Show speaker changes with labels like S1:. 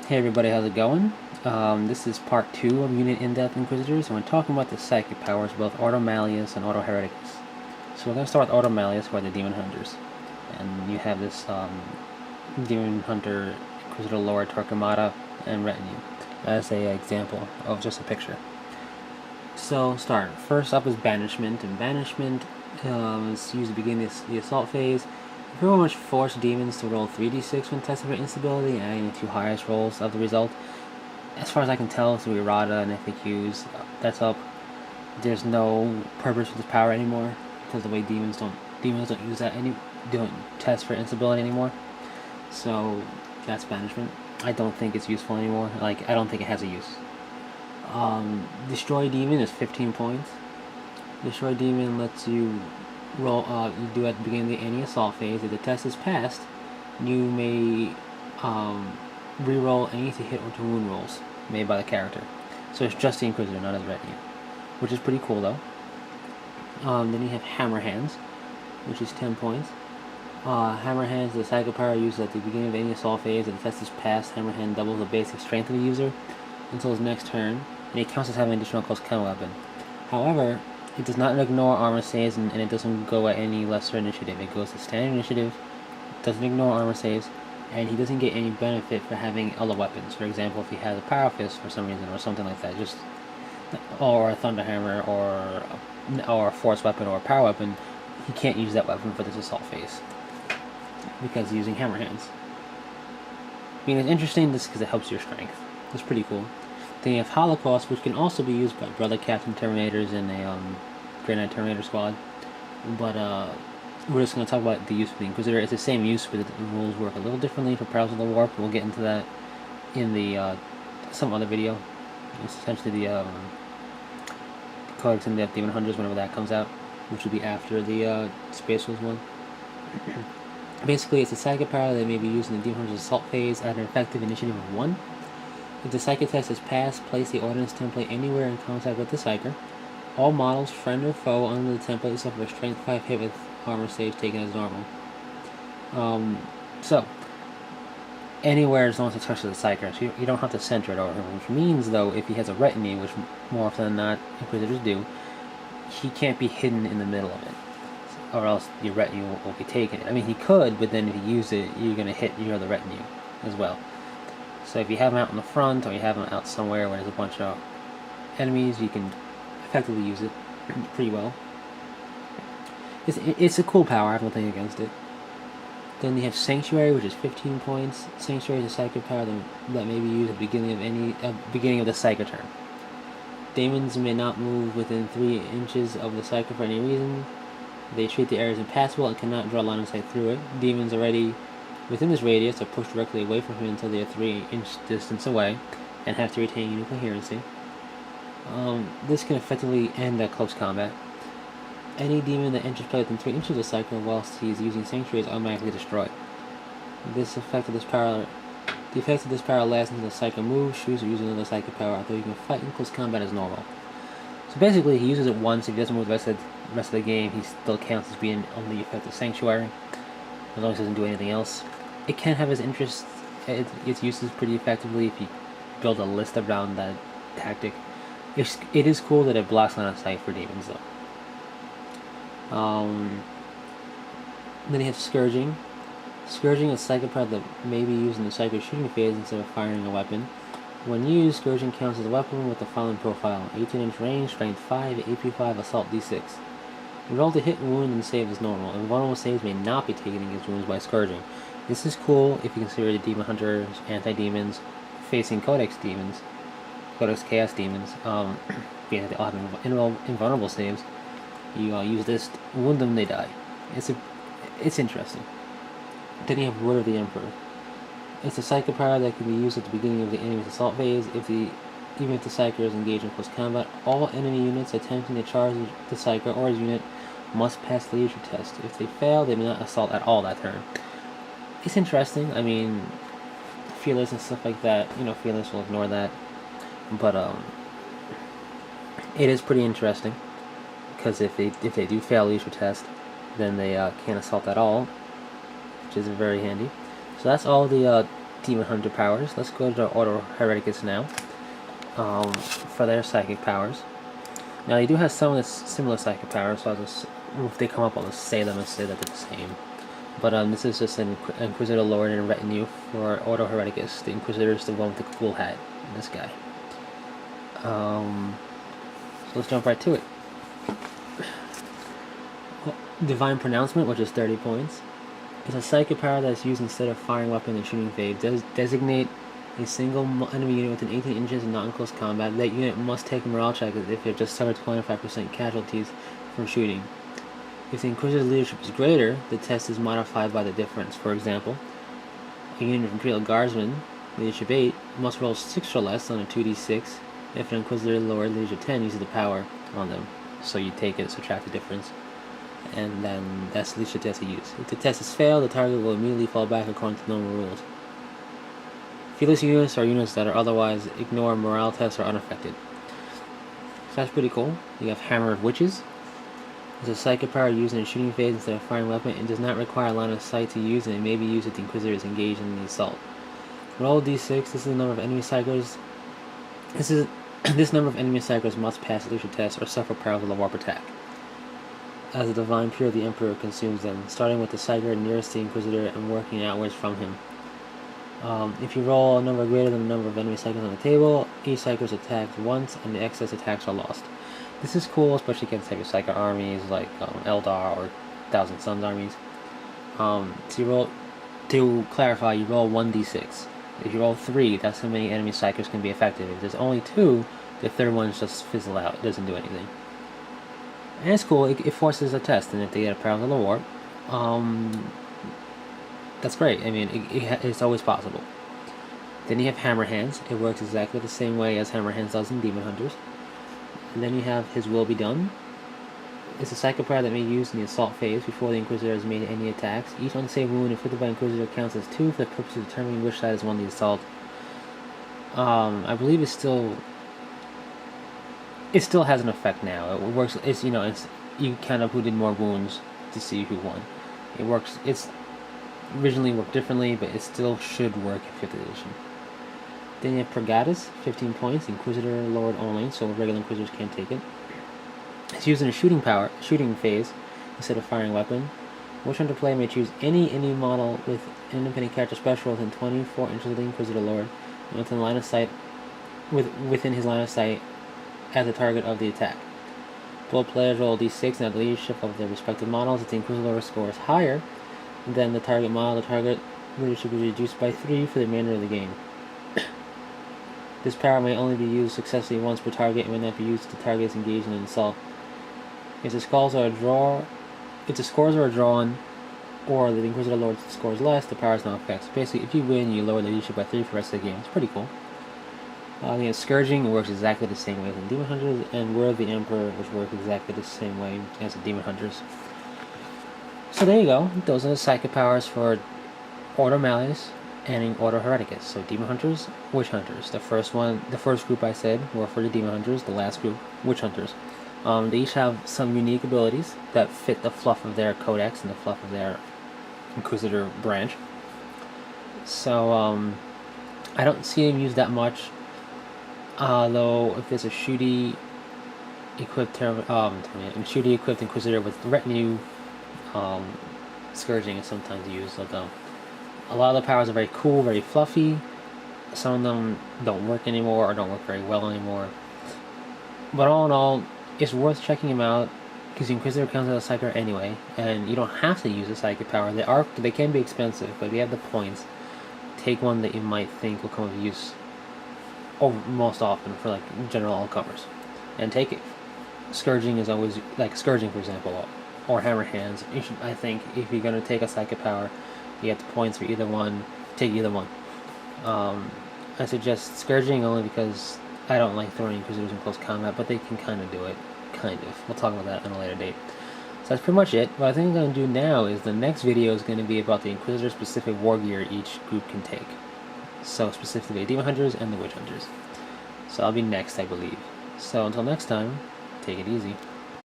S1: Hey everybody, how's it going? This is part 2 of Unit In-Depth Inquisitors, and we're talking about the psychic powers, both Auto Malleus and Auto Hereticus. So we're going to start with Auto Malleus, who are the Demon Hunters. And you have this Demon Hunter, Inquisitor Lord, Torquemada, and Retinue, as a example of just a picture. So, start. First up is Banishment, and Banishment is used to begin the assault phase. You pretty much force demons to roll 3d6 when tested for instability, adding the two highest rolls of the result. As far as I can tell through errata and FAQs, that's up. There's no purpose for this power anymore because the way demons don't use that don't test for instability anymore. So that's Banishment. I don't think it's useful anymore. I don't think it has a use. Destroy Demon is 15 points. Destroy Demon lets you roll. You do at the beginning of any assault phase. If the test is passed, you may re-roll any to hit or to wound rolls made by the character. So it's just the Inquisitor, not his retinue, which is pretty cool though. Then you have Hammer Hands, which is 10 points. Hammer Hands, the psychic power used at the beginning of any assault phase. If the test is passed, Hammer Hand doubles the basic strength of the user until his next turn, and it counts as having an additional close combat weapon. However, it does not ignore armor saves, and it doesn't go at any lesser initiative. It goes to standard initiative, doesn't ignore armor saves, and he doesn't get any benefit for having other weapons. For example, if he has a Power Fist for some reason, or something like that, or a Thunder Hammer, or a Force Weapon, or a Power Weapon, he can't use that weapon for this assault phase because he's using Hammer Hands. I mean, it's interesting just because it helps your strength. It's pretty cool. Then you have Holocaust, which can also be used by Brother Captain Terminators in a Grey Knight Terminator squad. But we're just going to talk about the use of the Inquisitor. It's the same use, but the rules work a little differently for Perils of the Warp. We'll get into that in the some other video. It's essentially the Codex In-Depth Demon Hunters whenever that comes out, which will be after the Space Wolves one. Basically, it's a psychic power that may be used in the Demon Hunters assault phase at an effective initiative of 1. If the psychic test is passed, place the ordnance template anywhere in contact with the psyker. All models, friend or foe, under the template suffer a strength 5 hit with armor saves taken as normal. So, anywhere as long as it touches the psyker, so you don't have to center it over him, which means, though, if he has a retinue, which more often than not Inquisitors do, he can't be hidden in the middle of it, or else your retinue will be taken. I mean, he could, but then if you use it, you're going to hit your other retinue as well. So if you have him out in the front, or you have him out somewhere where there's a bunch of enemies, you can effectively use it pretty well. It's a cool power, I have nothing against it. Then you have Sanctuary, which is 15 points. Sanctuary is a psychic power that may be used at the beginning of the psychic turn. Demons may not move within 3 inches of the psychic for any reason. They treat the area as impassable and cannot draw a line of sight through it. Demons already within this radius are pushed directly away from him until they are 3-inch distance away and have to retain unit coherency. This can effectively end at close combat. Any demon that enters play within 3 inches of the cycle whilst he is using Sanctuary is automatically destroyed. The effect of this power lasts until the cycle moves, shoots, or uses another psychic power, although you can fight in close combat as normal. So basically, he uses it once. If he doesn't move the rest of the game, he still counts as being on the effect of Sanctuary, as long as he doesn't do anything else. It can have its interest. Its uses pretty effectively if you build a list around that tactic. It is cool that it blocks line of sight for demons, though. Then you have Scourging. Scourging is a psychic power that may be used in the psychic shooting phase instead of firing a weapon. When used, Scourging counts as a weapon with the following profile: 18-inch range, strength 5, AP 5, assault D6. Roll to hit, wound, and save as normal. Invulnerable saves may not be taken against wounds by Scourging. This is cool if you consider the Demon Hunters, anti-demons, facing Codex demons, Codex Chaos demons, being that they all have invulnerable saves. You use this to wound them, they die. It's interesting. Then you have Word of the Emperor. It's a psychic power that can be used at the beginning of the enemy's assault phase. Even if the psyker is engaged in close combat, all enemy units attempting to charge the psyker or his unit must pass the leadership test. If they fail, they may not assault at all that turn. It's interesting. I mean, Fearless and stuff like that. Fearless will ignore that, but it is pretty interesting because if they do fail the leadership test, then they can't assault at all, which is very handy. So that's all the Demon Hunter powers. Let's go to Ordo Hereticus now for their psychic powers. Now they do have some of the similar psychic powers, so I'll just, if they come up, I'll just say them and say that they're the same. But this is just an Inquisitor Lord and retinue for Ordo Hereticus. The Inquisitor is the one with the cool hat. This guy. So let's jump right to it. Divine Pronouncement, which is 30 points, is a psychic power that is used instead of firing weapon and shooting phase. Designate a single enemy unit within 18 inches and not in close combat. That unit must take a morale check if it just suffered 25% casualties from shooting. If the Inquisitor's leadership is greater, the test is modified by the difference. For example, a unit of Imperial Guardsmen, leadership 8, must roll 6 or less on a 2d6 if an Inquisitor Lord, leadership 10, uses the power on them. So you take it, subtract the difference, and then that's the leadership test you use. If the test is failed, the target will immediately fall back according to normal rules. Fearless units are units that are otherwise ignore morale tests or unaffected. So that's pretty cool. You have Hammer of Witches. It's a psychic power used in a shooting phase instead of firing a weapon. It does not require line of sight to use, and it may be used if the Inquisitor is engaged in the assault. Roll d6. This is the number of enemy psychers. This number of enemy psychers must pass the leadership test or suffer perils of the warp attack. As a divine pure, the Emperor consumes them, starting with the psyker nearest the Inquisitor and working outwards from him. If you roll a number greater than the number of enemy psychers on the table, each psyker is attacked once, and the excess attacks are lost. This is cool, especially against heavy psyker armies like Eldar or Thousand Suns armies. To clarify, you roll 1d6. If you roll 3, that's how many enemy psychers can be affected. If there's only 2, the third one just fizzle out. It doesn't do anything. And it's cool. It forces a test, and if they get a Perils of the Warp, that's great. I mean, it's always possible. Then you have Hammer Hands. It works exactly the same way as Hammer Hands does in Demon Hunters. And then you have His Will Be Done. It's a psychic power that may be used in the assault phase before the Inquisitor has made any attacks. Each unsaved wound inflicted by Inquisitor counts as 2 for the purpose of determining which side has won the assault. I believe it still has an effect now. It works. It's you count up who did more wounds to see who won. It works. It's originally worked differently, but it still should work in 5th edition. Then you have Pregatus, 15 points, Inquisitor Lord only, so regular Inquisitors can't take it. It's used in a shooting phase instead of firing a weapon. Witch Hunter player may choose any model with an independent character special within 24 inches of the Inquisitor Lord, and within his line of sight as the target of the attack. Both players roll d6 and have the leadership of their respective models. If the Inquisitor Lord scores higher than the target model, the target leadership is reduced by 3 for the remainder of the game. This power may only be used successfully once per target and may not be used if the target is engaged in an assault. If the scores are drawn, or the Inquisitor Lord scores less, the power is not affected. So basically, if you win, you lower the leadership by 3 for the rest of the game. It's pretty cool. Scourging works exactly the same way as in Demon Hunters, and Word of the Emperor, which works exactly the same way as the Demon Hunters. So there you go. Those are the psychic powers for Ordo Malleus and Ordo Hereticus. So Demon Hunters, Witch Hunters. The first group I said were for the Demon Hunters. The last group, Witch Hunters. They each have some unique abilities that fit the fluff of their codex and the fluff of their Inquisitor branch. So I don't see them used that much. Though if there's a shooty equipped Inquisitor with retinue, Scourging is sometimes used. Although a lot of the powers are very cool, very fluffy. Some of them don't work anymore or don't work very well anymore. But all in all, it's worth checking them out because the Inquisitor counts as a psyker anyway, and you don't have to use a psychic power. They can be expensive, but if you have the points, take one that you might think will come of use most often for like general all-comers, and take it. Scourging is always Scourging, for example, or Hammer Hands. I think if you're gonna take a psychic power, you get the points for either one. Take either one. I suggest Scourging only because I don't like throwing Inquisitors in close combat, but they can kind of do it. Kind of. We'll talk about that on a later date. So that's pretty much it. What I think I'm going to do now is the next video is going to be about the Inquisitor-specific war gear each group can take. So specifically the Demon Hunters and the Witch Hunters. So I'll be next, I believe. So until next time, take it easy.